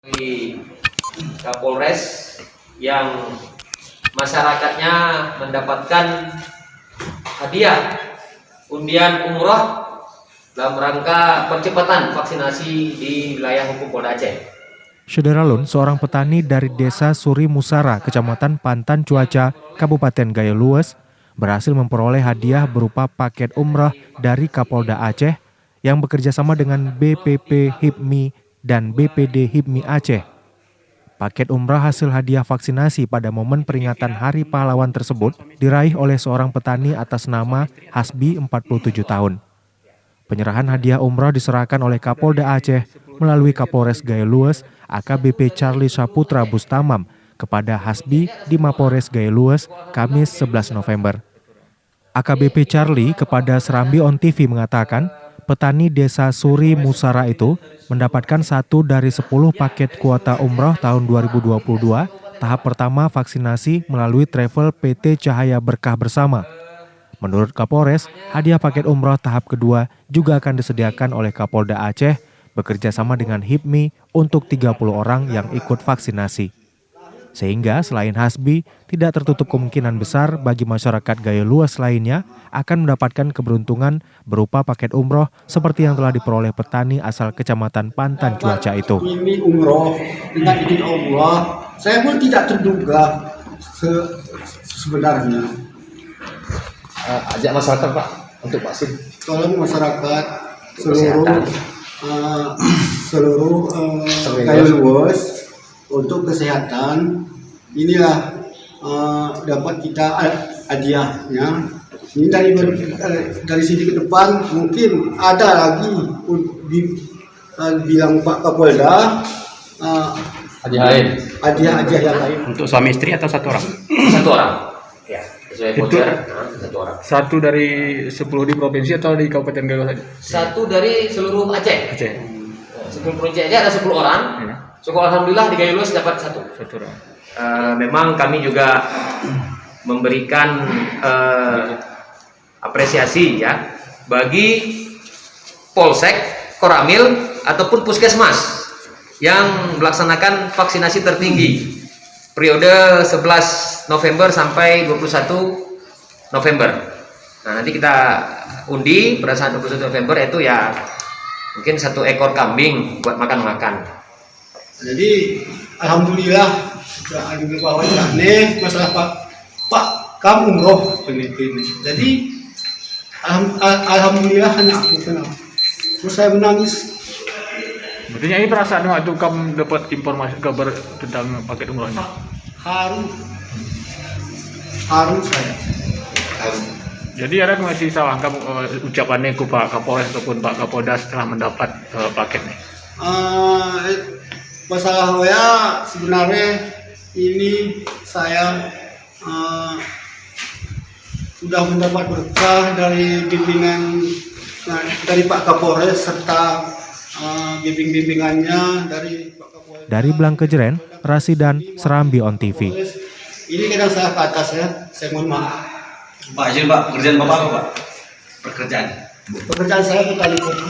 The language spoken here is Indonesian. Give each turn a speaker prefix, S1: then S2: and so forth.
S1: Di Kapolres yang masyarakatnya mendapatkan hadiah undian umroh dalam rangka percepatan vaksinasi di wilayah hukum Polda Aceh.
S2: Syederalun, seorang petani dari Desa Suri Musara, Kecamatan Pantan Cuaca, Kabupaten Gayo Lues, berhasil memperoleh hadiah berupa paket umrah dari Kapolda Aceh yang bekerja sama dengan BPP HIPMI dan BPD HIPMI Aceh. Paket umrah hasil hadiah vaksinasi pada momen peringatan Hari Pahlawan tersebut diraih oleh seorang petani atas nama Hasbi 47 tahun. Penyerahan hadiah umrah diserahkan oleh Kapolda Aceh melalui Kapolres Gayo Lues AKBP Charlie Saputra Bustamam kepada Hasbi di Mapores Gayo Lues Kamis 11 November. AKBP Charlie kepada Serambi On TV mengatakan, petani Desa Suri Musara itu mendapatkan 1 dari 10 paket kuota umroh tahun 2022, tahap pertama vaksinasi melalui travel PT Cahaya Berkah Bersama. Menurut Kapolres, hadiah paket umroh tahap kedua juga akan disediakan oleh Kapolda Aceh bekerja sama dengan HIPMI untuk 30 orang yang ikut vaksinasi. Sehingga selain Hasbi, tidak tertutup kemungkinan besar bagi masyarakat Gayo Lues lainnya akan mendapatkan keberuntungan berupa paket umroh seperti yang telah diperoleh petani asal Kecamatan Pantan Cuaca itu.
S3: Ini umroh dengan izin Allah, saya pun tidak terduga sebenarnya.
S4: Ajak masyarakat Pak untuk vaksin.
S3: Tolong masyarakat seluruh Gayo Lues untuk kesehatan, inilah dapat kita hadiahnya. Ini dari sini ke depan mungkin ada lagi bilang Pak Kapolda hadiah yang lain.
S5: Untuk suami istri atau satu orang?
S1: Satu orang. Ya, sesuai voucher, satu orang.
S5: Satu dari 10 di provinsi atau di Kabupaten Gayo saja?
S1: Satu dari seluruh Aceh.
S5: Aceh.
S1: Sebelum provinsi aja ada 10 orang.
S5: Ya.
S1: Syukur alhamdulillah di Gayo Lues dapat satu
S5: orang.
S1: Memang kami juga memberikan apresiasi ya bagi Polsek, Koramil ataupun Puskesmas yang melaksanakan vaksinasi tertinggi periode 11 November sampai 21 November. Nah, nanti kita undi pada saat 21 November itu ya mungkin 1 ekor kambing buat makan-makan.
S3: Jadi alhamdulillah bahwa nih masalah Pak kamu umroh ini. Jadi alhamdulillah anak aku kenal. Terus saya menangis.
S5: Berarti ini perasaan waktu kamu dapat informasi kabar tentang paket umrohnya?
S3: Haru saya.
S5: Jadi ada masih salah kamu ucapannya ke Pak Kapolres ataupun Pak Kapolda setelah mendapat paketnya?
S3: Masalah saya sebenarnya ini saya sudah mendapat berkah dari bimbingan dari Pak Kapolres serta bimbingannya dari Pak Kapolres.
S2: Dari Blangkejeren, Rasidan, Serambi On TV.
S3: Ini kadang saya ke atas ya, saya mohon maaf.
S4: Pak izin Pak, pekerjaan Bapak apa Pak? Pekerjaan
S3: Pekerjaan saya petani kopi.